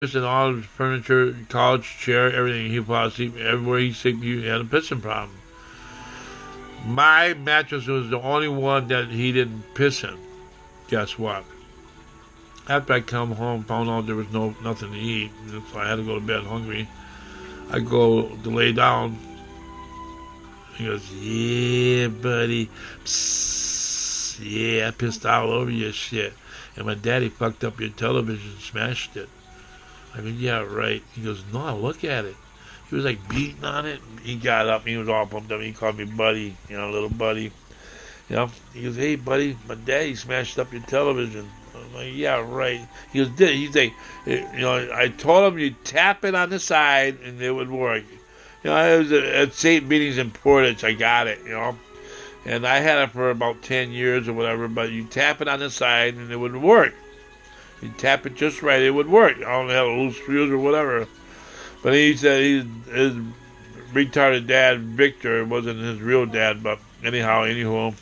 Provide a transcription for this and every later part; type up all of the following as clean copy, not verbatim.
and all his furniture, couch, chair, everything. He fall asleep everywhere he sleep. He had a pissing problem. My mattress was the only one that he didn't piss in. Guess what? After I come home, found out there was nothing to eat, so I had to go to bed hungry. I go to lay down. He goes, "Yeah, buddy, psst, yeah, I pissed all over your shit, and my daddy fucked up your television, smashed it." I mean, yeah, right. He goes, "No, look at it." He was like beating on it. He got up. He was all pumped up. He called me buddy, little buddy. He goes, "Hey, buddy, my daddy smashed up your television." I'm like, "Yeah, right." He goes, "Did?" He's like, I told him you tap it on the side and it would work. I was at St. Meetings in Portage. I got it, and I had it for about 10 years or whatever. But you tap it on the side and it would work. You tap it just right, it would work. I don't have a loose fuse or whatever. But he said his retarded dad, Victor, wasn't his real dad. But anywho,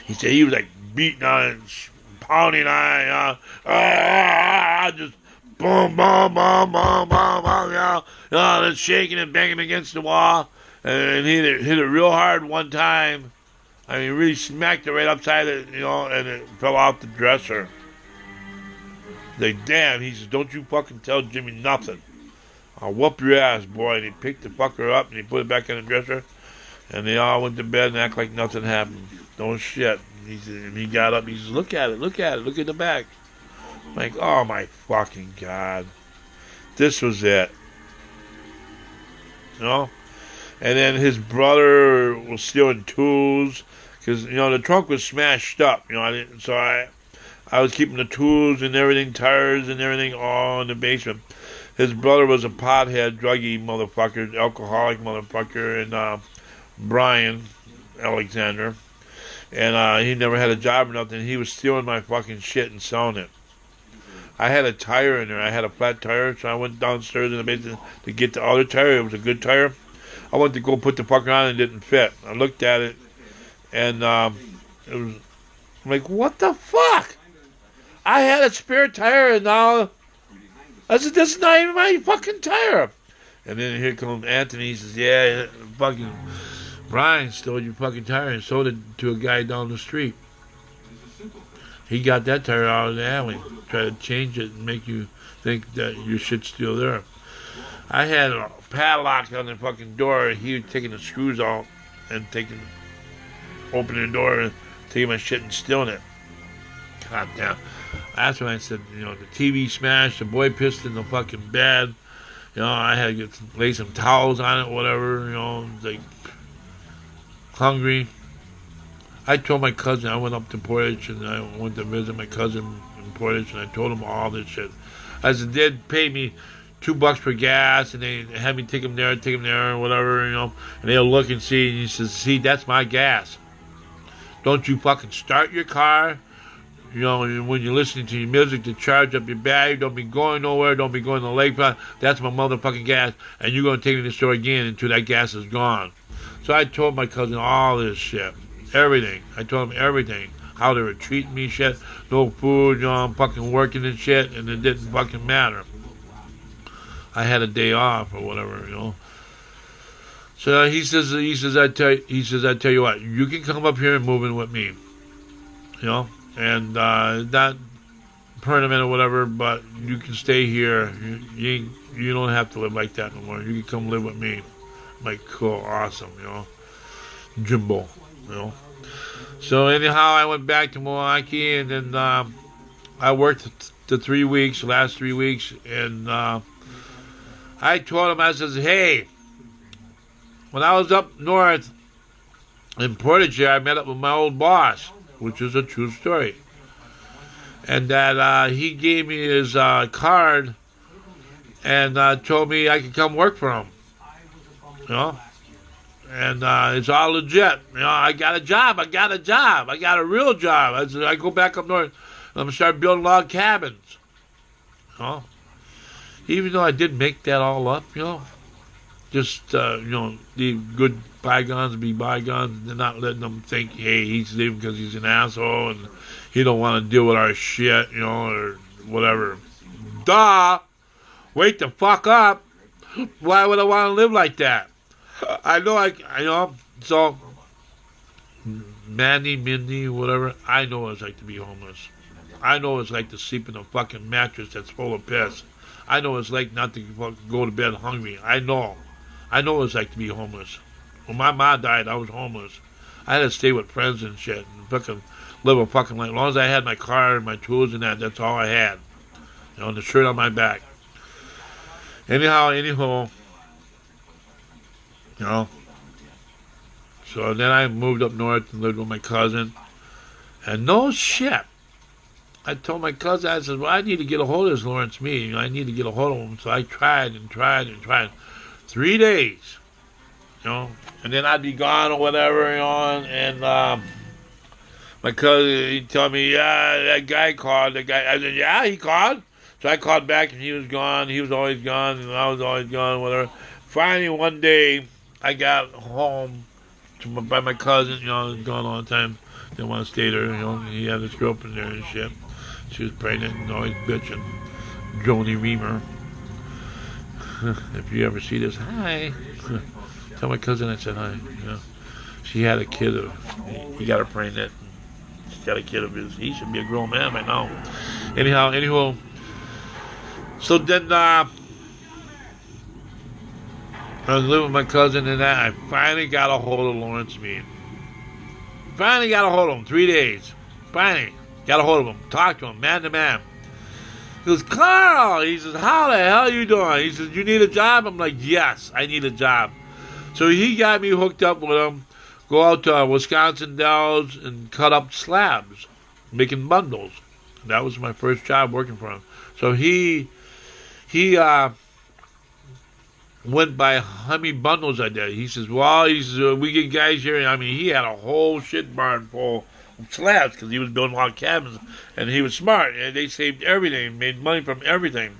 he said he was like beating on it, pounding on it, just boom, boom, boom, boom, boom, boom, then shaking and banging against the wall. And he hit it real hard one time. I mean, really smacked it right upside it, and it fell off the dresser. Like, damn, he says, "Don't you fucking tell Jimmy nothing. I'll whoop your ass, boy." And he picked the fucker up and he put it back in the dresser. And they all went to bed and act like nothing happened. Don't shit. And he got up. He says, look at it, look at the back. I'm like, oh my fucking God. This was it. And then his brother was stealing tools. Because, the trunk was smashed up. I was keeping the tools and everything, tires and everything, all in the basement. His brother was a pothead, druggy motherfucker, alcoholic motherfucker, and Brian Alexander. And he never had a job or nothing. He was stealing my fucking shit and selling it. I had a tire in there. I had a flat tire, so I went downstairs in the basement to get the other tire. It was a good tire. I went to go put the fucker on and it didn't fit. I looked at it, and it was... I'm like, what the fuck? I had a spare tire, and now I said, "This is not even my fucking tire." And then here comes Anthony. He says, "Yeah, fucking Brian stole your fucking tire and sold it to a guy down the street. He got that tire out of the alley. Tried to change it and make you think that your shit's still there." I had a padlock on the fucking door. He was taking the screws out and opening the door and taking my shit and stealing it. God damn. That's when I said, the TV smashed, the boy pissed in the fucking bed. I had to lay some towels on it, whatever, like, hungry. I told my cousin, I went up to Portage, and I went to visit my cousin in Portage, and I told him all this shit. I said, they'd pay me $2 for gas, and they had me take him there, or whatever, and they'll look and see, and he says, "See, that's my gas. Don't you fucking start your car. When you're listening to your music to charge up your battery, don't be going nowhere, don't be going to the lakefront. That's my motherfucking gas, and you're going to take me to the store again until that gas is gone." So I told my cousin all this shit, everything. I told him everything, how they were treating me, shit, no food, I'm fucking working and shit, and it didn't fucking matter. I had a day off or whatever, So he says, I tell you what, you can come up here and move in with me, and not permanent or whatever, but you can stay here. You don't have to live like that no more. You can come live with me. I'm like, cool, awesome, Jimbo, So anyhow, I went back to Milwaukee, and then I worked the last 3 weeks, and I told him, I says, "Hey, when I was up north in Portage, I met up with my old boss," which is a true story. And that he gave me his card and told me I could come work for him. And it's all legit. I got a job. I got a real job. I said, I go back up north and I'm going to start building log cabins. Even though I did make that all up, just, leave good bygones be bygones, and not letting them think, hey, he's leaving because he's an asshole and he don't want to deal with our shit, or whatever. Duh! Wake the fuck up. Why would I want to live like that? I know, so, Mandy, Mindy, whatever, I know what it's like to be homeless. I know what it's like to sleep in a fucking mattress that's full of piss. I know what it's like not to go to bed hungry. I know what it's like to be homeless. When my mom died, I was homeless. I had to stay with friends and shit and fucking live a fucking life. As long as I had my car and my tools and that's all I had. And the shirt on my back. Anyhow, so then I moved up north and lived with my cousin. And no shit. I told my cousin, I said, well, I need to get a hold of this Lawrence Mead. I need to get a hold of him. So I tried and tried and tried. 3 days. And then I'd be gone or whatever, and my cousin, he'd tell me, yeah, that guy called. I said, yeah, he called. So I called back, and he was gone. He was always gone, and I was always gone, whatever. Finally, one day, I got home by my cousin. Gone all the time. Didn't want to stay there. He had his girlfriend there and shit. She was pregnant and always bitching. Joni Reamer. If you ever see this, hi. Tell my cousin I said hi. She had a kid he got her pregnant. She's got a kid of his. He should be a grown man by now. Anyhow. So then I was living with my cousin and I finally got a hold of Lawrence Mead. Finally got a hold of him. 3 days. Finally got a hold of him. Talked to him, man to man. He goes, Carl. He says, how the hell are you doing? He says, you need a job? I'm like, yes, I need a job. So he got me hooked up with him. Go out to Wisconsin Dells and cut up slabs, making bundles. That was my first job working for him. So he went by how many bundles I did. He says, we get guys here. He had a whole shit barn full of slabs because he was building log cabins. And he was smart. And they saved everything, made money from everything.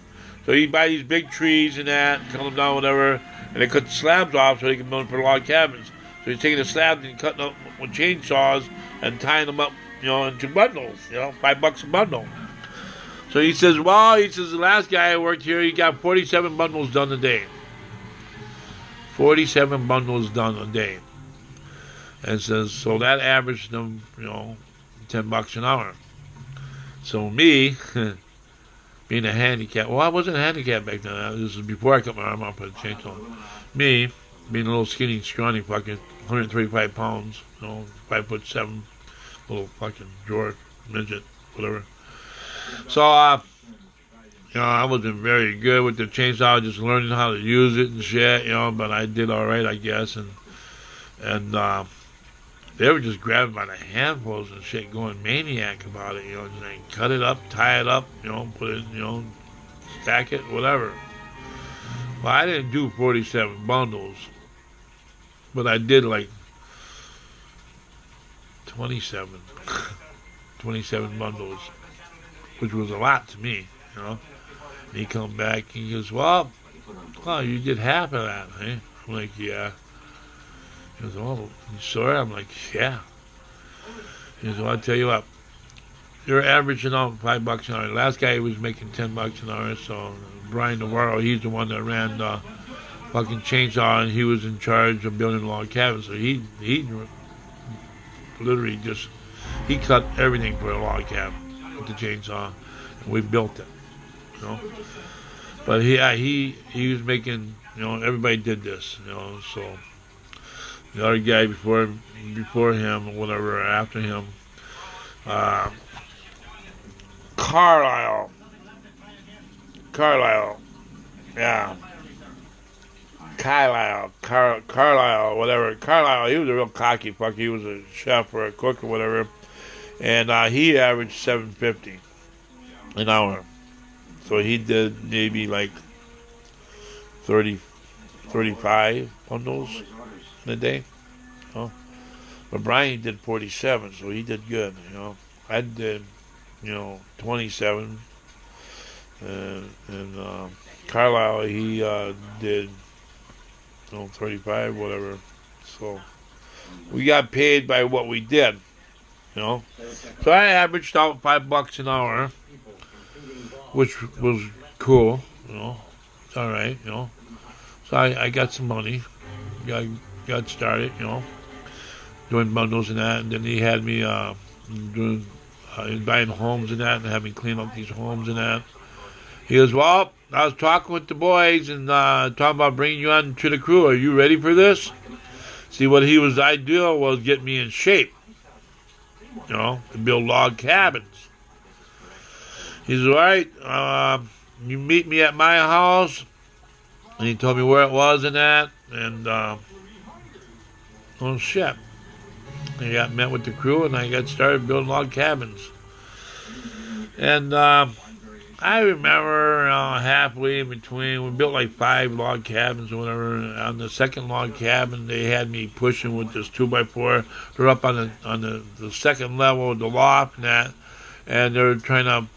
So he'd buy these big trees and that, cut them down, whatever. And they cut the slabs off so they could build for log cabins. So he's taking the slabs and cutting them up with chainsaws and tying them up, into bundles, $5 a bundle. So he says, the last guy I worked here, he got 47 bundles done a day. 47 bundles done a day. And says, so that averaged them, $10 an hour. So me, being a handicap, I wasn't a handicap back then. This was before I cut my arm off with a chainsaw. Me, being a little skinny, scrawny, fucking 135 pounds, 5'7", little fucking George, midget, whatever. So, I wasn't very good with the chainsaw, just learning how to use it and shit, but I did all right, I guess. And they were just grabbing by the handfuls and shit, going maniac about it, just like cut it up, tie it up, put it, stack it, whatever. Well, I didn't do 47 bundles, but I did like 27 bundles, which was a lot to me, And he come back and he goes, well, you did half of that, eh? I'm like, yeah. He goes, oh, you sure? I'm like, yeah. He goes, well, I'll tell you what, you're averaging out $5 an hour. The last guy was making $10 an hour, so Brian Navarro, he's the one that ran the fucking chainsaw, and he was in charge of building log cabins. So he literally he cut everything for a log cabin with the chainsaw, and we built it, But he was making, everybody did this, so the other guy before him or whatever, after him, Carlisle, yeah. Carlisle, whatever. Carlisle, he was a real cocky fuck. He was a chef or a cook or whatever. And he averaged $7.50 an hour. So he did maybe like 35 bundles in a day. But Brian did 47, so he did good, I did, 27. And Carlisle, he did 35, whatever. So we got paid by what we did, So I averaged out $5 an hour, which was cool, all right, So I got some money, got started, doing bundles and that, and then he had me doing buying homes and that, and having me clean up these homes and that. He goes, well, I was talking with the boys and talking about bringing you on to the crew. Are you ready for this? See, what he was ideal was get me in shape, to build log cabins. He says, all right, you meet me at my house. And he told me where it was and that. And, oh, shit. I got met with the crew and I got started building log cabins. And I remember halfway in between, we built like 5 log cabins or whatever. On the second log cabin, they had me pushing with this 2x4. They're up on the second level of the loft and that. And they're trying to,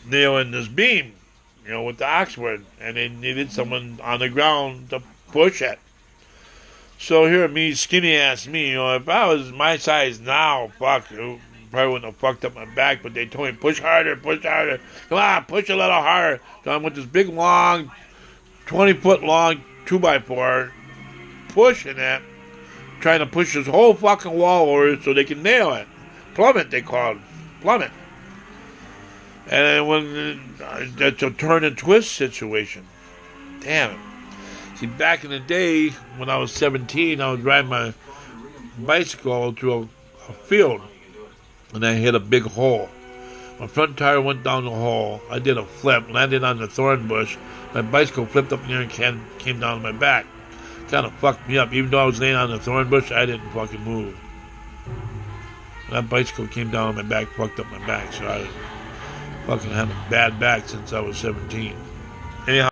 nail in this beam, with the oxwood. And they needed someone on the ground to push it. So here, me, skinny ass me, if I was my size now, fuck, it probably wouldn't have fucked up my back, but they told me, push harder, come on, push a little harder. So I'm with this big, long, 20-foot long 2x4, pushing it, trying to push this whole fucking wall over so they can nail it. Plummet, they call it, plummet. And when that's a turn and twist situation. Damn it. See, back in the day, when I was 17, I was riding my bicycle through a field, and I hit a big hole. My front tire went down the hole. I did a flip, landed on the thorn bush. My bicycle flipped up in the air and came down my back. Kind of fucked me up. Even though I was laying on the thorn bush, I didn't fucking move. That bicycle came down on my back, fucked up my back, so I fucking had a bad back since I was 17. Anyhow.